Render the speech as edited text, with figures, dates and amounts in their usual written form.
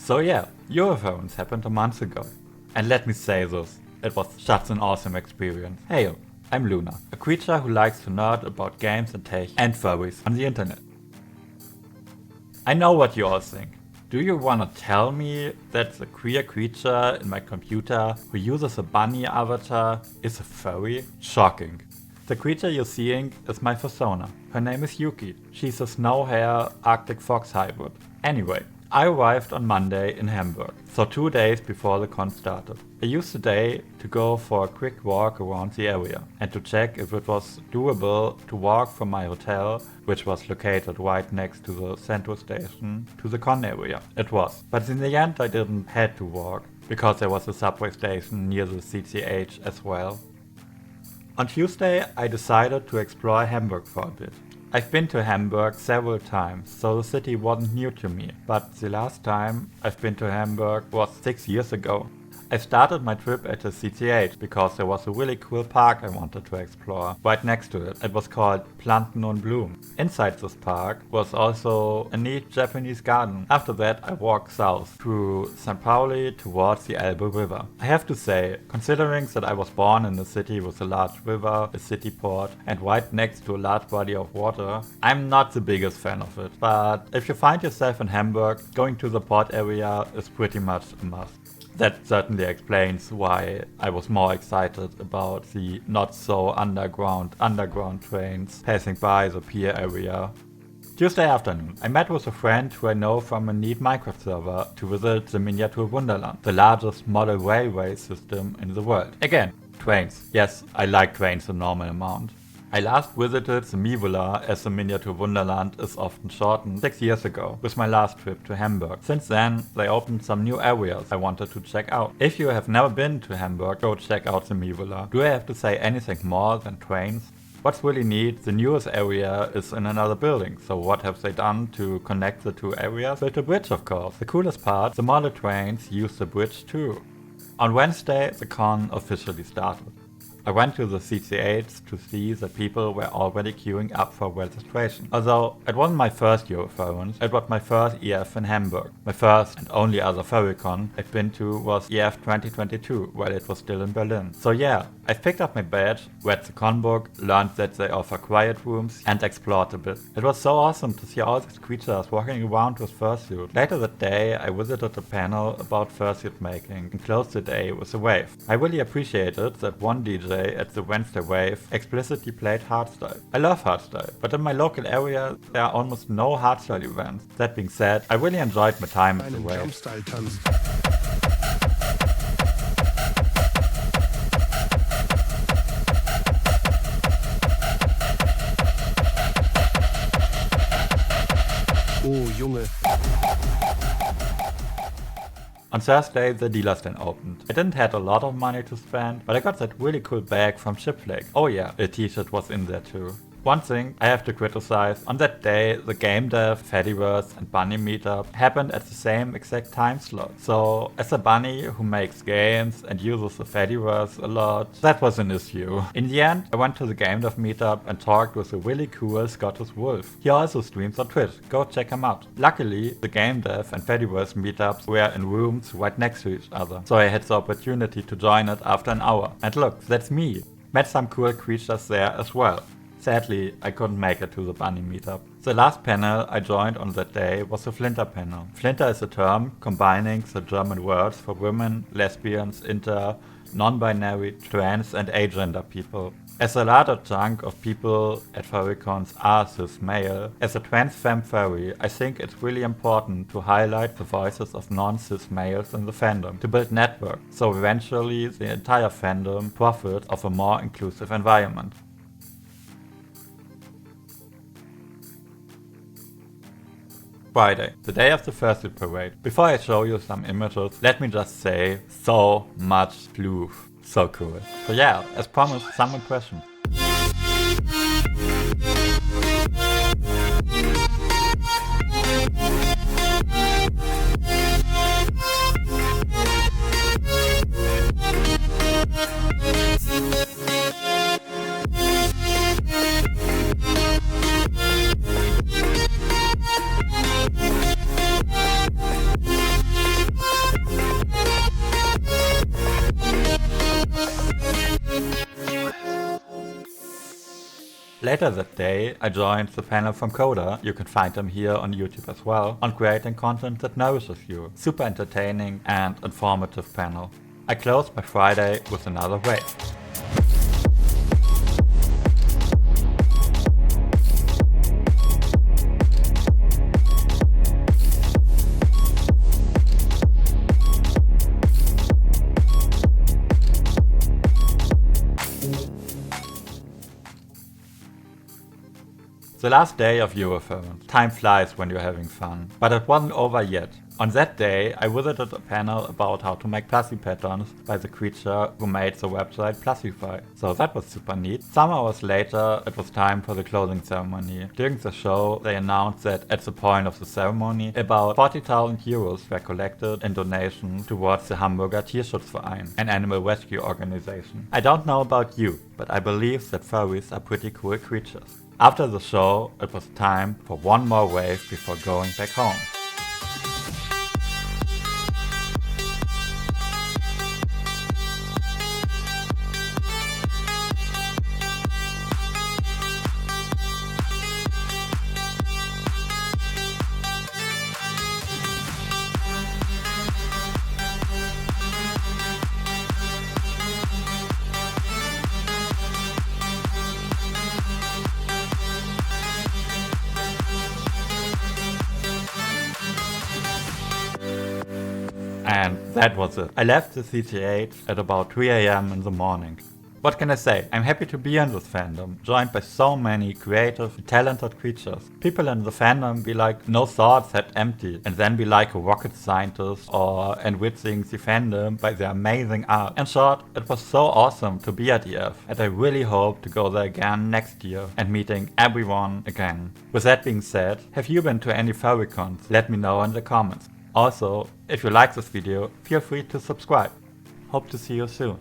So yeah, Eurofurence happened a month ago. And let me say this, it was such an awesome experience. Hey, I'm Luna, a creature who likes to nerd about games and tech and furries on the internet. I know what you all think. Do you wanna tell me that the queer creature in my computer who uses a bunny avatar is a furry? Shocking. The creature you're seeing is my persona. Her name is Yuki. She's a snow hare Arctic fox hybrid. Anyway, I arrived on Monday in Hamburg, so 2 days before the con started. I used the day to go for a quick walk around the area and to check if it was doable to walk from my hotel, which was located right next to the central station, to the con area. It was. But in the end I didn't have to walk, because there was a subway station near the CCH as well. On Tuesday I decided to explore Hamburg for a bit. I've been to Hamburg several times, so the city wasn't new to me, but the last time I've been to Hamburg was 6 years ago. I started my trip at the CCH because there was a really cool park I wanted to explore right next to it. It was called Planten und Blumen. Inside this park was also a neat Japanese garden. After that I walked south through St. Pauli towards the Elbe River. I have to say, considering that I was born in a city with a large river, a city port and right next to a large body of water, I'm not the biggest fan of it. But if you find yourself in Hamburg, going to the port area is pretty much a must. That certainly explains why I was more excited about the not so underground trains passing by the pier area. Tuesday afternoon, I met with a friend who I know from a neat Minecraft server to visit the Miniature Wunderland, the largest model railway system in the world. Again, trains. Yes, I like trains a normal amount. I last visited the Mivula, as the Miniature Wunderland is often shortened, 6 years ago, with my last trip to Hamburg. Since then, they opened some new areas I wanted to check out. If you have never been to Hamburg, go check out the Mivula. Do I have to say anything more than trains? What's really neat, the newest area is in another building, so what have they done to connect the two areas? Built a bridge, of course. The coolest part, the model trains use the bridge too. On Wednesday, the con officially started. I went to the CCH to see that people were already queuing up for registration. Although it wasn't my first Eurofurence, it was my first EF in Hamburg. My first and only other furrycon I've been to was EF 2022, while it was still in Berlin. So yeah, I picked up my badge, read the con book, learned that they offer quiet rooms, and explored a bit. It was so awesome to see all these creatures walking around with fursuit. Later that day I visited a panel about fursuit making and closed the day with a rave. I really appreciated that one DJ at the Wednesday rave explicitly played Hardstyle. I love Hardstyle, but in my local area there are almost no Hardstyle events. That being said, I really enjoyed my time at the rave. Oh, Junge. On Thursday, the dealer stand opened. I didn't have a lot of money to spend, but I got that really cool bag from Shipflake. Oh yeah, a t-shirt was in there too. One thing I have to criticize, on that day the game dev, Fediverse and Bunny meetup happened at the same exact time slot. So as a bunny who makes games and uses the Fediverse a lot, that was an issue. In the end, I went to the game dev meetup and talked with a really cool Scottish wolf. He also streams on Twitch, go check him out. Luckily, the game dev and Fediverse meetups were in rooms right next to each other, so I had the opportunity to join it after an hour. And look, that's me. Met some cool creatures there as well. Sadly, I couldn't make it to the bunny meetup. The last panel I joined on that day was the Flinter panel. Flinter is a term combining the German words for women, lesbians, inter, non-binary, trans and agender people. As a larger chunk of people at furrycons are cis male, as a trans femme furry, I think it's really important to highlight the voices of non-cis males in the fandom, to build network, so eventually the entire fandom profits of a more inclusive environment. Friday, the day of the fursuit parade. Before I show you some images, let me just say, so much floof. So cool. So yeah, as promised, some impressions. Later that day, I joined the panel from Coda, you can find them here on YouTube as well, on creating content that nourishes you. Super entertaining and informative panel. I closed my Friday with another wave. The last day of Eurofurence. Time flies when you're having fun. But it wasn't over yet. On that day, I visited a panel about how to make Plussy patterns by the creature who made the website Plussify. So that was super neat. Some hours later, it was time for the closing ceremony. During the show, they announced that at the point of the ceremony, about 40,000 euros were collected in donations towards the Hamburger Tierschutzverein, an animal rescue organization. I don't know about you, but I believe that furries are pretty cool creatures. After the show, it was time for one more wave before going back home. And that was it. I left the CCH at about 3 AM in the morning. What can I say? I'm happy to be in this fandom, joined by so many creative, talented creatures. People in the fandom be like no thoughts had empty, and then be like a rocket scientist or enriching the fandom by their amazing art. In short, it was so awesome to be at EF, and I really hope to go there again next year and meeting everyone again. With that being said, have you been to any furrycons? Let me know in the comments. Also, if you like this video, feel free to subscribe. Hope to see you soon.